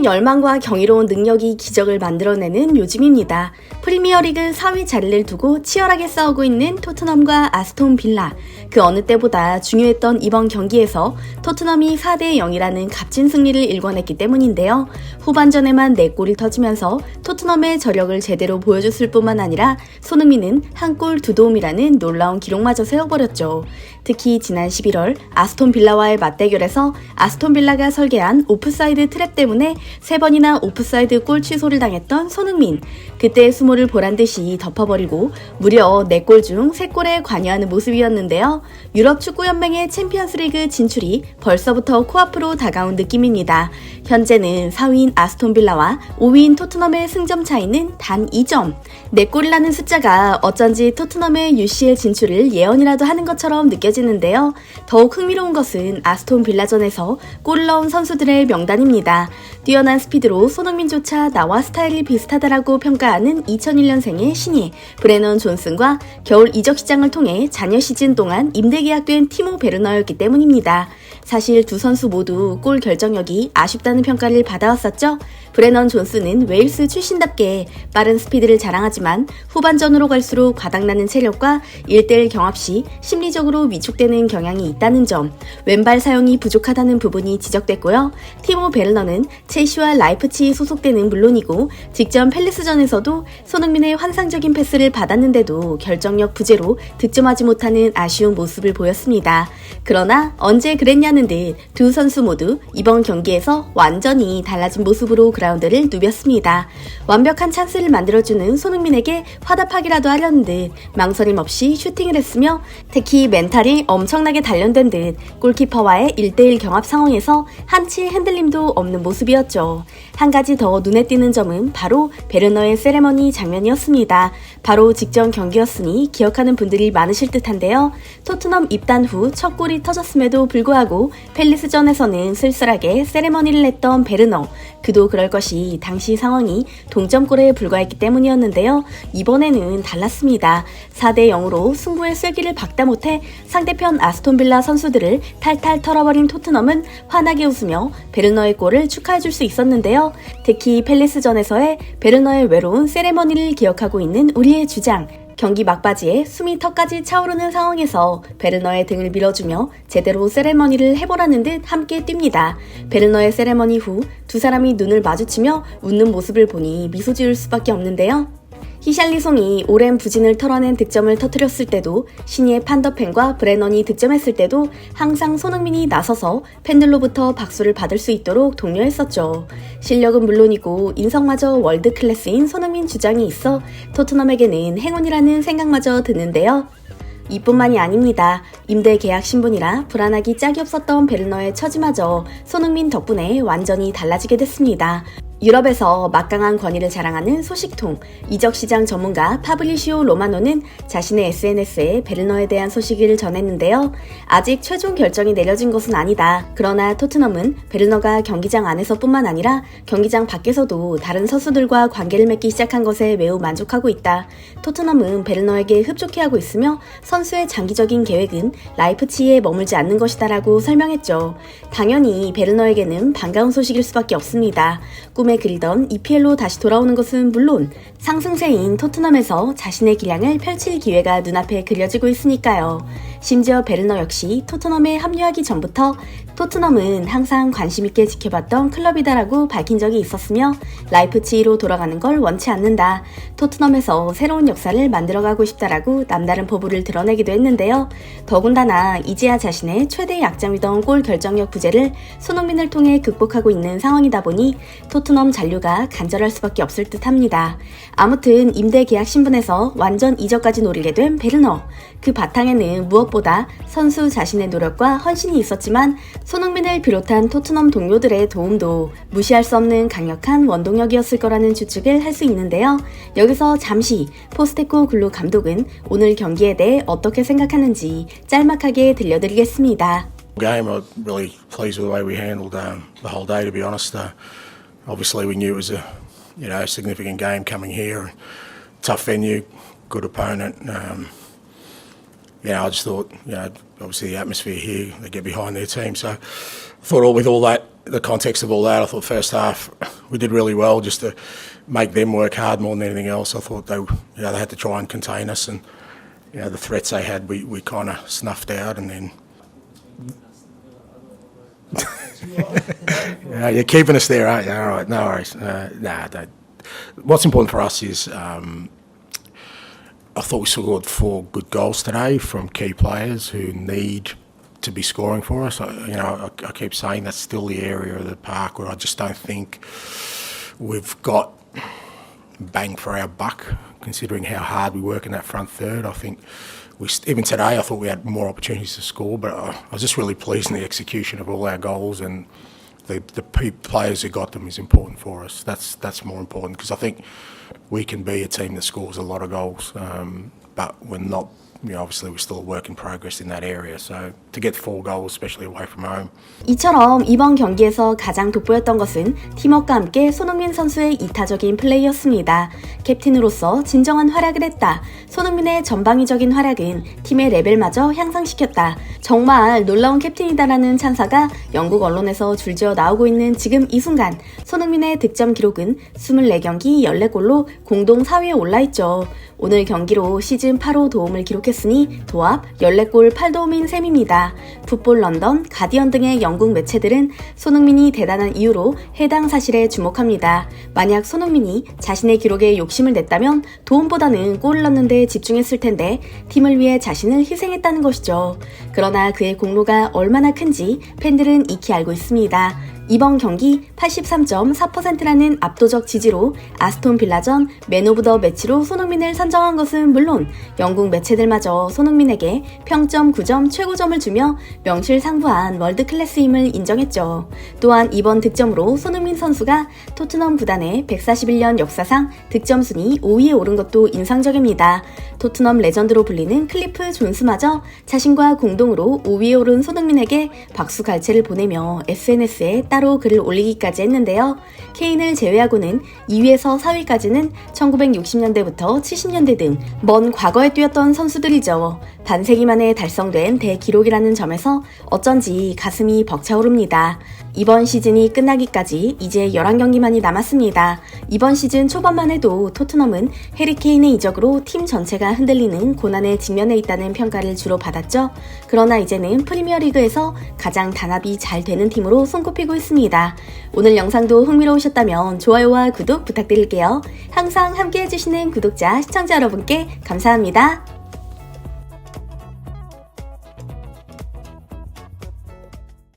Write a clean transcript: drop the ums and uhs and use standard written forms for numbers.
열망과 경이로운 능력이 기적을 만들어내는 요즘입니다. 프리미어리그 4위 자리를 두고 치열하게 싸우고 있는 토트넘과 아스톤 빌라. 그 어느 때보다 중요했던 이번 경기에서 토트넘이 4대 0이라는 값진 승리를 일궈냈기 때문인데요. 후반전에만 4골이 터지면서 토트넘의 저력을 제대로 보여줬을 뿐만 아니라 손흥민은 한 골 2도움이라는 놀라운 기록마저 세워버렸죠. 특히 지난 11월 아스톤 빌라와의 맞대결에서 아스톤 빌라가 설계한 오프사이드 트랩 때문에 3번이나 오프사이드 골 취소를 당했던 손흥민. 그때의 수모를 보란듯이 덮어버리고 무려 4골 중 3골에 관여하는 모습이었는데요. 유럽 축구연맹의 챔피언스리그 진출이 벌써부터 코앞으로 다가온 느낌입니다. 현재는 4위인 아스톤 빌라와 5위인 토트넘의 승점 차이는 단 2점. 4골이라는 숫자가 어쩐지 토트넘의 UCL 진출을 예언이라도 하는 것처럼 느껴지는데요. 더욱 흥미로운 것은 아스톤 빌라전에서 골을 넣은 선수들의 명단입니다. 뛰어난 스피드로 손흥민조차 나와 스타일이 비슷하다라고 평가하는 2001년생의 신예 브레넌 존슨과 겨울 이적 시장을 통해 잔여 시즌 동안 임대 계약된 티모 베르너였기 때문입니다. 사실 두 선수 모두 골 결정력이 아쉽다는 평가를 받아왔었죠. 브레넌 존슨은 웨일스 출신답게 빠른 스피드를 자랑하지만 후반전으로 갈수록 바닥나는 체력과 1대1 경합 시 심리적으로 위축되는 경향이 있다는 점, 왼발 사용이 부족하다는 부분이 지적됐고요. 티모 베르너는 첼시와 라이프치히 소속되는 물론이고 직전 팰리스전에서도 손흥민의 환상적인 패스를 받았는데도 결정력 부재로 득점하지 못하는 아쉬운 모습을 보였습니다. 그러나 언제 그랬냐는 듯 두 선수 모두 이번 경기에서 완전히 달라진 모습으로 그라운드를 누볐습니다. 완벽한 찬스를 만들어주는 손흥민에게 화답하기라도 하려는 듯 망설임 없이 슈팅을 했으며 특히 멘탈이 엄청나게 단련된 듯 골키퍼와의 1대1 경합 상황에서 한치의 흔들림도 없는 모습이었죠. 한 가지 더 눈에 띄는 점은 바로 베르너의 세레머니 장면이었습니다. 바로 직전 경기였으니 기억하는 분들이 많으실 듯한데요. 토트넘 입단 후 첫 골이 터졌음에도 불구하고 팰리스전에서는 쓸쓸하게 세레머니를 했던 베르너. 그도 그럴 것이 당시 상황이 동점골에 불과했기 때문이었는데요. 이번에는 달랐습니다. 4대 0으로 승부의 쐐기를 박다 못해 상대편 아스톤빌라 선수들을 탈탈 털어버린 토트넘은 환하게 웃으며 베르너의 골을 축하해줄 수 있었는데요. 특히 팰리스전에서의 베르너의 외로운 세레머니를 기억하고 있는 우리의 주장. 경기 막바지에 숨이 턱까지 차오르는 상황에서 베르너의 등을 밀어주며 제대로 세레머니를 해보라는 듯 함께 뜁니다. 베르너의 세레머니 후 두 사람이 눈을 마주치며 웃는 모습을 보니 미소 지을 수밖에 없는데요. 히샬리송이 오랜 부진을 털어낸 득점을 터뜨렸을 때도 신예 판더펜과 브레넌이 득점했을 때도 항상 손흥민이 나서서 팬들로부터 박수를 받을 수 있도록 독려했었죠. 실력은 물론이고 인성마저 월드클래스인 손흥민 주장이 있어 토트넘에게는 행운이라는 생각마저 드는데요. 이뿐만이 아닙니다. 임대 계약 신분이라 불안하기 짝이 없었던 베르너의 처지마저 손흥민 덕분에 완전히 달라지게 됐습니다. 유럽에서 막강한 권위를 자랑하는 소식통, 이적시장 전문가 파브리시오 로마노는 자신의 SNS에 베르너에 대한 소식을 전했는데요. 아직 최종 결정이 내려진 것은 아니다. 그러나 토트넘은 베르너가 경기장 안에서뿐만 아니라 경기장 밖에서도 다른 선수들과 관계를 맺기 시작한 것에 매우 만족하고 있다. 토트넘은 베르너에게 흡족해하고 있으며 선수의 장기적인 계획은 라이프치히에 머물지 않는 것이다라고 설명했죠. 당연히 베르너에게는 반가운 소식일 수밖에 없습니다. 꿈에 그리던 EPL로 다시 돌아오는 것은 물론 상승세인 토트넘에서 자신의 기량을 펼칠 기회가 눈앞에 그려지고 있으니까요. 심지어 베르너 역시 토트넘에 합류하기 전부터 토트넘은 항상 관심있게 지켜봤던 클럽이다라고 밝힌 적이 있었으며 라이프치히로 돌아가는 걸 원치 않는다. 토트넘에서 새로운 역사를 만들어가고 싶다라고 남다른 포부를 드러내기도 했는데요. 더군다나 이제야 자신의 최대 약점이던 골 결정력 부재를 손흥민을 통해 극복하고 있는 상황이다 보니 토트넘 잔류가 간절할 수밖에 없을 듯합니다. 아무튼 임대 계약 신분에서 완전 이적까지 노리게 된 베르너. 그 바탕에는 무엇보다 선수 자신의 노력과 헌신이 있었지만 손흥민을 비롯한 토트넘 동료들의 도움도 무시할 수 없는 강력한 원동력이었을 거라는 추측을 할 수 있는데요. 여기서 잠시 포스테코 글루 감독은 오늘 경기에 대해 어떻게 생각하는지 짤막하게 들려드리겠습니다. Game, I'm really pleased with the way we handled the whole day. To be honest, obviously we knew it was a significant game coming here, tough venue, good opponent. I just thought, obviously the atmosphere here, they get behind their team. So I thought with all that the context of all that, I thought first half we did really well just to make them work hard more than anything else. I thought they had to try and contain us, and the threats they had we kind of snuffed out, and then you're keeping us there, aren't you? All right, no worries. What's important for us is I thought we scored 4 good goals today from key players who need to be scoring for us. I keep saying that's still the area of the park where I just don't think we've got bang for our buck, considering how hard we work in that front third. I think even today I thought we had more opportunities to score, but I was just really pleased in the execution of all our goals, and the players who got them is important for us. That's more important, because I think we can be a team that scores a lot of goals, but we're not. Obviously we're still a work in progress in that area. So to get 4 goals, especially away from home. 이처럼 이번 경기에서 가장 돋보였던 것은 팀워크와 함께 손흥민 선수의 이타적인 플레이였습니다. 캡틴으로서 진정한 활약을 했다. 손흥민의 전방위적인 활약은 팀의 레벨마저 향상시켰다. 정말 놀라운 캡틴이다라는 찬사가 영국 언론에서 줄지어 나오고 있는 지금 이 순간 손흥민의 득점 기록은 24경기 14골로 공동 4위에 올라있죠. 오늘 경기로 시즌 8호 도움을 기록했으니 도합 14골 8도움인 셈입니다. 풋볼 런던, 가디언 등의 영국 매체들은 손흥민이 대단한 이유로 해당 사실에 주목합니다. 만약 손흥민이 자신의 기록에 욕심을 냈다면 도움보다는 골을 넣는 데 집중했을 텐데 팀을 위해 자신을 희생했다는 것이죠. 그러나 그의 공로가 얼마나 큰지 팬들은 익히 알고 있습니다. 이번 경기 83.4%라는 압도적 지지로 아스톤 빌라전 맨 오브 더 매치로 손흥민을 선정한 것은 물론 영국 매체들마저 손흥민에게 평점 9점 최고점을 주며 명실상부한 월드클래스임을 인정했죠. 또한 이번 득점으로 손흥민 선수가 토트넘 구단의 141년 역사상 득점 순위 5위에 오른 것도 인상적입니다. 토트넘 레전드로 불리는 클리프 존스마저 자신과 공동으로 5위에 오른 손흥민에게 박수 갈채를 보내며 SNS에 따로 글을 올리기까지 했는데요. 케인을 제외하고는 2위에서 4위까지는 1960년대부터 70년대 등 먼 과거에 뛰었던 선수들이죠. 반세기 만에 달성된 대기록이라는 점에서 어쩐지 가슴이 벅차오릅니다. 이번 시즌이 끝나기까지 이제 11경기만이 남았습니다. 이번 시즌 초반만 해도 토트넘은 해리 케인의 이적으로 팀 전체가 흔들리는 고난에 직면해 있다는 평가를 주로 받았죠. 그러나 이제는 프리미어리그에서 가장 단합이 잘 되는 팀으로 손꼽히고 있습니다. 오늘 영상도 흥미로우셨다면 좋아요와 구독 부탁드릴게요. 항상 함께 해주시는 구독자, 시청자 여러분께 감사합니다.